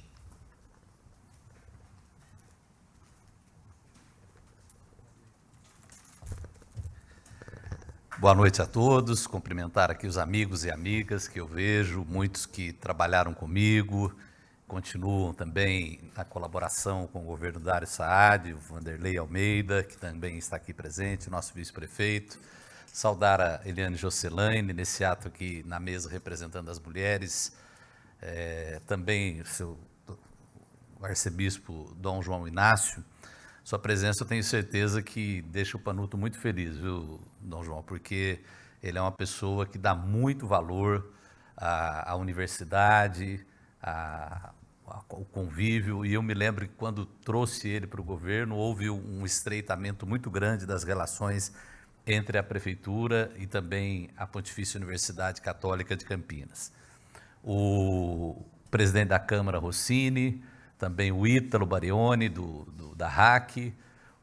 Boa noite a todos, cumprimentar aqui os amigos e amigas que eu vejo, muitos que trabalharam comigo, continuam também na colaboração com o governo Dário Saad, o Vanderlei Almeida, que também está aqui presente, nosso vice-prefeito. Saudar a Eliane Jocelaine, nesse ato aqui na mesa representando as mulheres, também o arcebispo Dom João Inácio. Sua presença eu tenho certeza que deixa o Panuto muito feliz, viu, Dom João, porque ele é uma pessoa que dá muito valor à universidade, ao convívio, e eu me lembro que quando trouxe ele para o governo, houve um estreitamento muito grande das relações entre a Prefeitura e também a Pontifícia Universidade Católica de Campinas. O presidente da Câmara, Rossini, também o Ítalo Barioni, da RAC,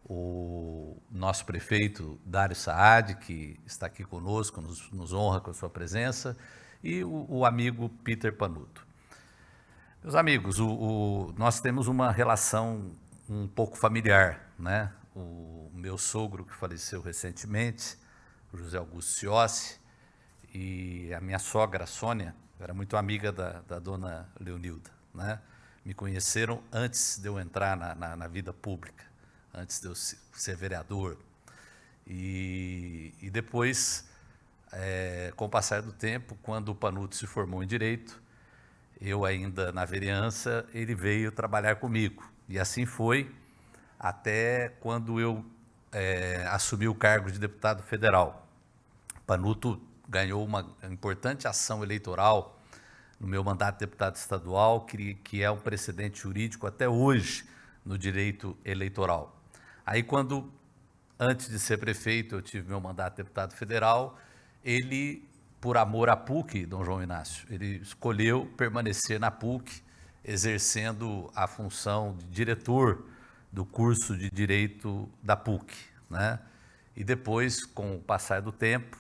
o nosso prefeito, Dário Saad, que está aqui conosco, nos honra com a sua presença, e o amigo Peter Panuto. Meus amigos, nós temos uma relação um pouco familiar, né? O meu sogro, que faleceu recentemente, o José Augusto Ciossi, e a minha sogra, a Sônia, era muito amiga da dona Leonilda, né? Me conheceram antes de eu entrar na vida pública, antes de eu ser vereador. E depois, com o passar do tempo, quando o Panuto se formou em Direito, eu ainda na vereança, ele veio trabalhar comigo. E assim foi até quando eu assumi o cargo de deputado federal. Panuto ganhou uma importante ação eleitoral no meu mandato de deputado estadual, que é um precedente jurídico até hoje no direito eleitoral. Aí, antes de ser prefeito, eu tive meu mandato de deputado federal, ele, por amor à PUC, Dom João Inácio, ele escolheu permanecer na PUC, exercendo a função de diretor do curso de Direito da PUC, né? E depois, com o passar do tempo,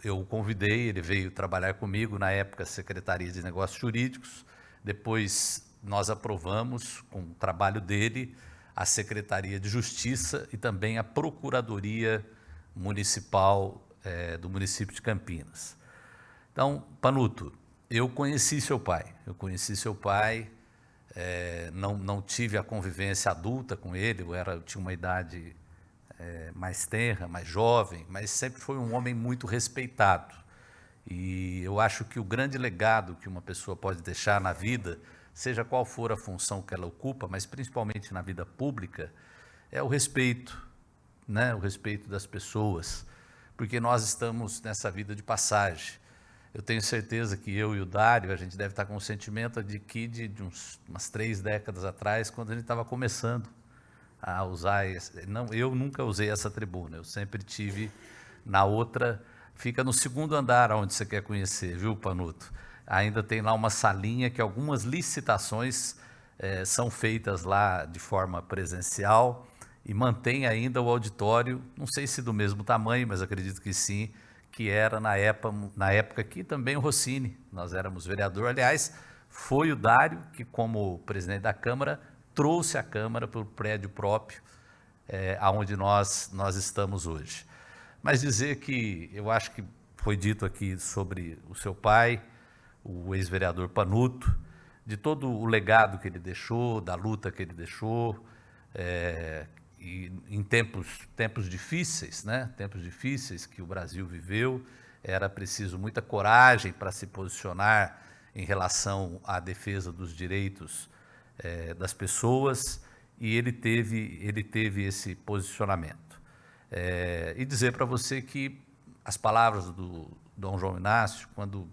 eu o convidei, ele veio trabalhar comigo, na época, Secretaria de Negócios Jurídicos. Depois, nós aprovamos, com o trabalho dele, a Secretaria de Justiça e também a Procuradoria Municipal do município de Campinas. Então, Panuto, eu conheci seu pai, não tive a convivência adulta com ele, eu tinha uma idade mais tenra, mais jovem, mas sempre foi um homem muito respeitado. E eu acho que o grande legado que uma pessoa pode deixar na vida, seja qual for a função que ela ocupa, mas principalmente na vida pública, é o respeito, né? O respeito das pessoas, porque nós estamos nessa vida de passagem. Eu tenho certeza que eu e o Dário, a gente deve estar com o sentimento de umas 3 décadas atrás, quando a gente estava começando a usar eu nunca usei essa tribuna, eu sempre tive na outra Fica no segundo andar, onde você quer conhecer, viu, Panuto? Ainda tem lá uma salinha que algumas licitações são feitas lá de forma presencial e mantém ainda o auditório, não sei se do mesmo tamanho, mas acredito que sim, que era na época que também o Rossini, nós éramos vereador, aliás, foi o Dário que, como presidente da Câmara, trouxe a Câmara para o prédio próprio, aonde nós estamos hoje. Mas dizer que, eu acho que foi dito aqui sobre o seu pai, o ex-vereador Panuto, de todo o legado que ele deixou, da luta que ele deixou, e em tempos difíceis, né? Tempos difíceis que o Brasil viveu, era preciso muita coragem para se posicionar em relação à defesa dos direitos das pessoas, e ele teve esse posicionamento. E dizer para você que as palavras do Dom João Inácio, quando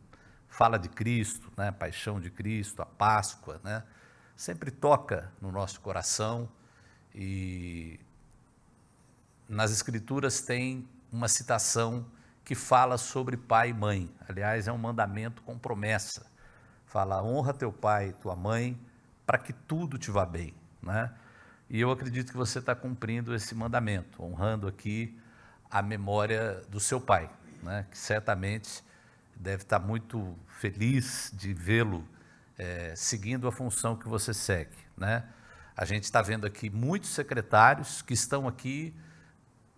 fala de Cristo, né, a paixão de Cristo, a Páscoa, né, sempre toca no nosso coração, e nas Escrituras tem uma citação que fala sobre pai e mãe. Aliás, é um mandamento com promessa. Fala, honra teu pai e tua mãe, para que tudo te vá bem, né? E eu acredito que você está cumprindo esse mandamento, honrando aqui a memória do seu pai, né, que certamente deve estar muito feliz de vê-lo seguindo a função que você segue, né? A gente está vendo aqui muitos secretários que estão aqui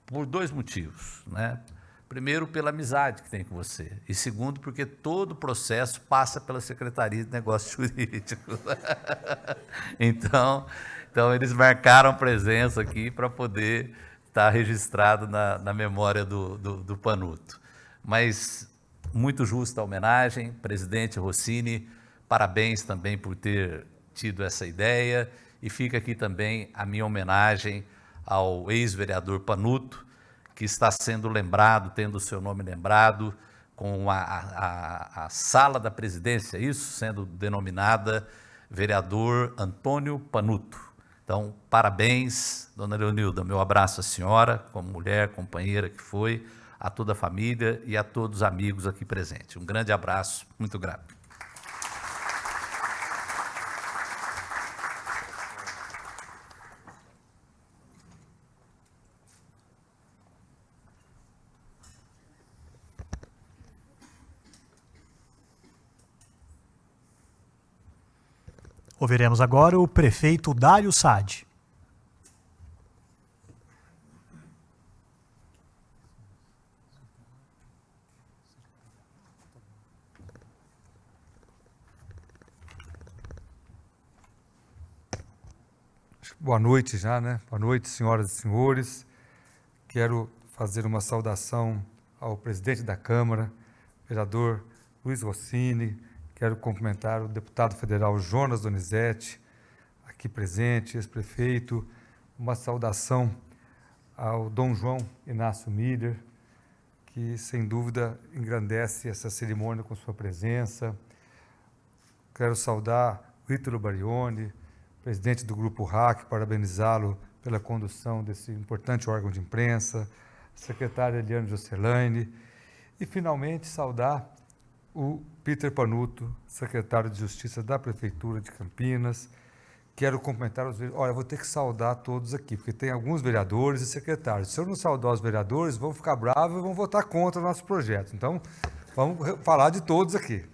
por dois motivos, né? Primeiro, pela amizade que tem com você, e segundo, porque todo o processo passa pela Secretaria de Negócios Jurídicos. Então, eles marcaram presença aqui para poder estar registrado na memória do Panuto. Mas muito justa a homenagem, presidente Rossini, parabéns também por ter tido essa ideia, e fica aqui também a minha homenagem ao ex-vereador Panuto, que está sendo lembrado, tendo o seu nome lembrado, com a sala da presidência, isso sendo denominada vereador Antônio Panuto. Então, parabéns, dona Leonilda, meu abraço à senhora, como mulher, companheira que foi, a toda a família e a todos os amigos aqui presentes. Um grande abraço, muito grato. Ouviremos agora o prefeito Dário Saad. Boa noite já, né? Boa noite, senhoras e senhores. Quero fazer uma saudação ao presidente da Câmara, vereador Luiz Rossini. Quero cumprimentar o deputado federal Jonas Donizete, aqui presente, ex-prefeito. Uma saudação ao Dom João Inácio Miller, que sem dúvida engrandece essa cerimônia com sua presença. Quero saudar o Ítalo Barioni, presidente do Grupo RAC, parabenizá-lo pela condução desse importante órgão de imprensa, a secretária Eliane Joselaine, e finalmente saudar o Peter Panuto, secretário de Justiça da Prefeitura de Campinas. Quero cumprimentar os vereadores. Olha, eu vou ter que saudar todos aqui, porque tem alguns vereadores e secretários. Se eu não saudar os vereadores, vão ficar bravos e vão votar contra o nosso projeto. Então, vamos falar de todos aqui.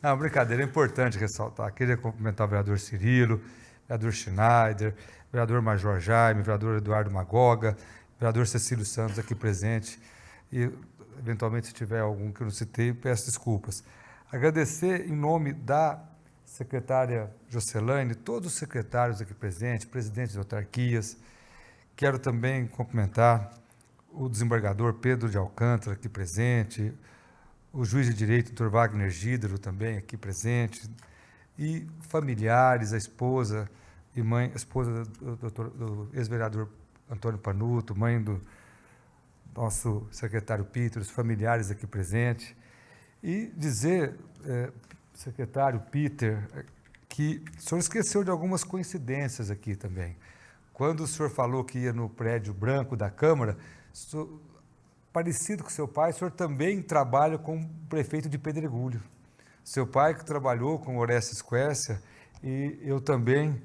Não, brincadeira, é importante ressaltar. Queria cumprimentar o vereador Cirilo, vereador Schneider, vereador Major Jaime, vereador Eduardo Magoga, vereador Cecílio Santos aqui presente. E, eventualmente, se tiver algum que eu não citei, peço desculpas. Agradecer em nome da secretária Joselaine, todos os secretários aqui presentes, presidentes de autarquias. Quero também cumprimentar o desembargador Pedro de Alcântara, aqui presente, o juiz de direito, Dr. Wagner Gídero, também aqui presente, e familiares, a esposa e mãe, a esposa do ex-vereador Antônio Panuto, mãe do nosso secretário Peter, os familiares aqui presentes. E dizer, secretário Peter, que o senhor esqueceu de algumas coincidências aqui também. Quando o senhor falou que ia no prédio branco da Câmara, parecido com seu pai, o senhor também trabalha como prefeito de Pedregulho. Seu pai que trabalhou com Orestes Quercia, e eu também,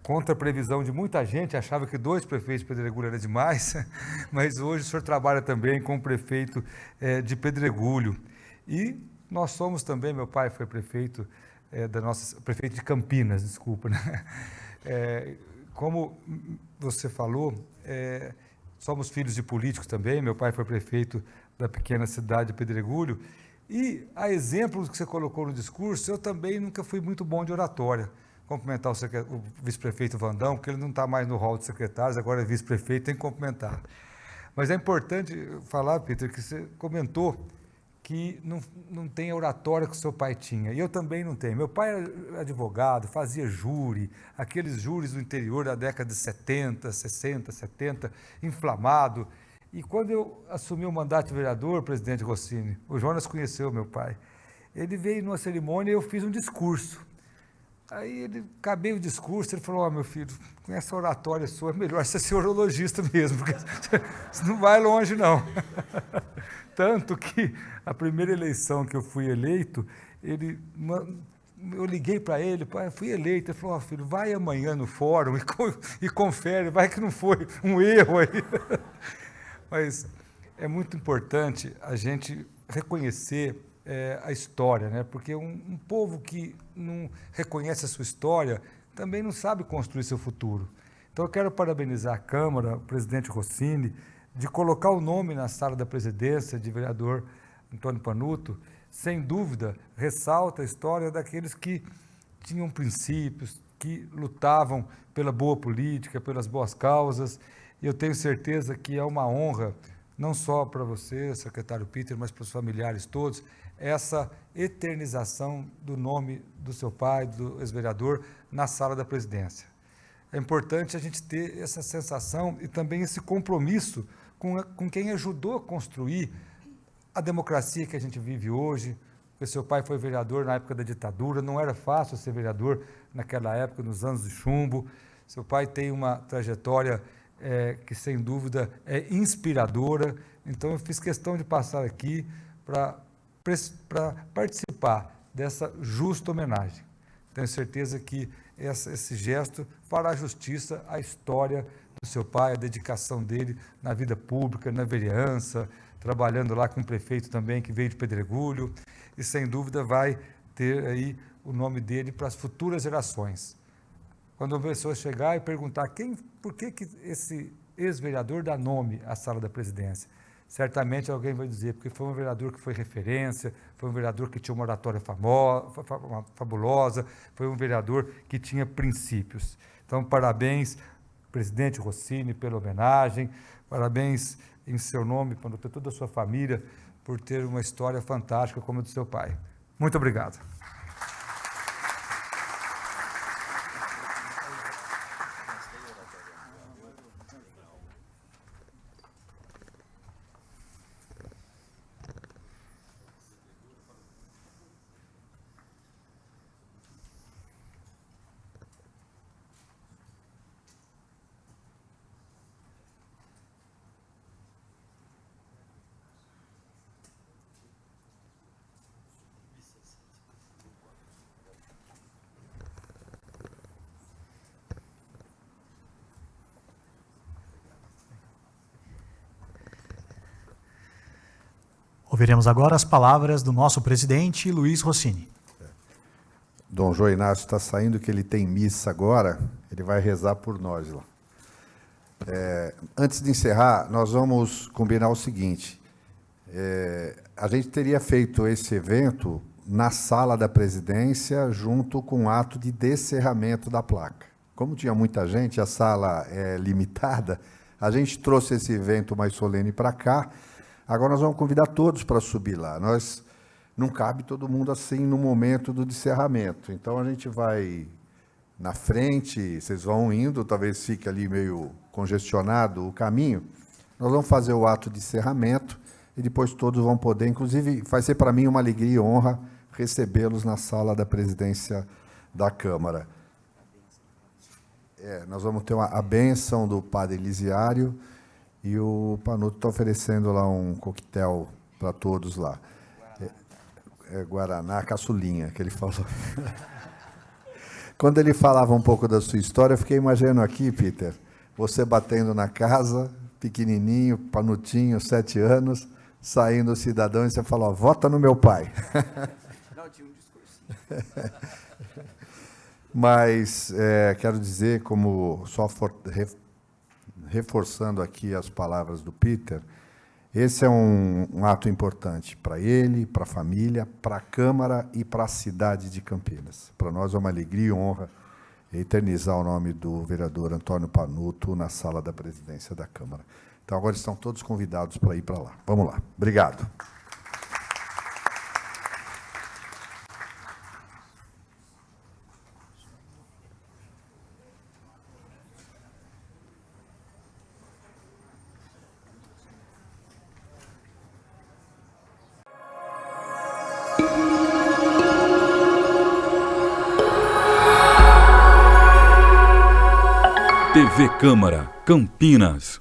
contra a previsão de muita gente, achava que 2 prefeitos de Pedregulho era demais, mas hoje o senhor trabalha também como prefeito de Pedregulho. E nós somos também, meu pai foi prefeito prefeito de Campinas, desculpa, né? Como você falou, somos filhos de políticos também, meu pai foi prefeito da pequena cidade de Pedregulho, e a exemplo do que você colocou no discurso, eu também nunca fui muito bom de oratória. Cumprimentar o vice-prefeito Vandão, porque ele não está mais no hall de secretários, agora é vice-prefeito, tem que cumprimentar. Mas é importante falar, Peter, que você comentou que não tem a oratória que o seu pai tinha, e eu também não tenho. Meu pai era advogado, fazia júri, aqueles júris do interior da década de 70, 60, 70, inflamado, e quando eu assumi o mandato de vereador, presidente Rossini, o Jonas conheceu meu pai, ele veio numa cerimônia e eu fiz um discurso. Aí acabei o discurso, ele falou, meu filho, com essa oratória sua é melhor você ser urologista mesmo, porque você não vai longe não. Tanto que a primeira eleição que eu fui eleito, eu liguei para ele, pai, fui eleito, ele falou, filho, vai amanhã no fórum e confere, vai que não foi um erro aí. Mas é muito importante a gente reconhecer a história, né? Porque um povo que não reconhece a sua história também não sabe construir seu futuro. Então eu quero parabenizar a Câmara, o presidente Rossini, de colocar o nome na sala da presidência de vereador Antônio Panuto. Sem dúvida, ressalta a história daqueles que tinham princípios, que lutavam pela boa política, pelas boas causas. E eu tenho certeza que é uma honra, não só para você, secretário Peter, mas para os familiares todos, essa eternização do nome do seu pai, do ex-vereador, na sala da presidência. É importante a gente ter essa sensação e também esse compromisso com quem ajudou a construir a democracia que a gente vive hoje, porque seu pai foi vereador na época da ditadura, não era fácil ser vereador naquela época, nos anos de chumbo. Seu pai tem uma trajetória que, sem dúvida, é inspiradora. Então, eu fiz questão de passar aqui para participar dessa justa homenagem. Tenho certeza que esse gesto fará justiça à história do seu pai, a dedicação dele na vida pública, na vereança, trabalhando lá com o prefeito também, que veio de Pedregulho, e sem dúvida vai ter aí o nome dele para as futuras gerações. Quando a pessoa chegar e perguntar por que esse ex-vereador dá nome à sala da presidência, certamente alguém vai dizer, porque foi um vereador que foi referência, foi um vereador que tinha uma oratória fabulosa, foi um vereador que tinha princípios. Então, parabéns, presidente Rossini, pela homenagem, parabéns em seu nome, para toda a sua família, por ter uma história fantástica como a do seu pai. Muito obrigado. Ouviremos agora as palavras do nosso presidente, Luiz Rossini. Dom João Inácio está saindo, que ele tem missa agora, ele vai rezar por nós lá. Antes de encerrar, nós vamos combinar o seguinte, a gente teria feito esse evento na sala da presidência, junto com o ato de descerramento da placa. Como tinha muita gente, a sala é limitada, a gente trouxe esse evento mais solene para cá. Agora nós vamos convidar todos para subir lá. Não cabe todo mundo assim no momento do descerramento. Então a gente vai na frente, vocês vão indo, talvez fique ali meio congestionado o caminho. Nós vamos fazer o ato de encerramento e depois todos vão poder, inclusive vai ser para mim uma alegria e honra recebê-los na sala da presidência da Câmara. Nós vamos ter a bênção do padre Elisiário E o Panuto está oferecendo lá um coquetel para todos lá. É Guaraná Caçulinha, que ele falou. Quando ele falava um pouco da sua história, eu fiquei imaginando aqui, Peter, você batendo na casa, pequenininho, Panutinho, 7 anos, saindo o cidadão e você falou, ó, vota no meu pai. Não, tinha um discurso. Mas quero dizer, como só reforçando aqui as palavras do Peter, esse é um ato importante para ele, para a família, para a Câmara e para a cidade de Campinas. Para nós é uma alegria e honra eternizar o nome do vereador Antônio Panuto na sala da presidência da Câmara. Então, agora estão todos convidados para ir para lá. Vamos lá. Obrigado. TV Câmara, Campinas.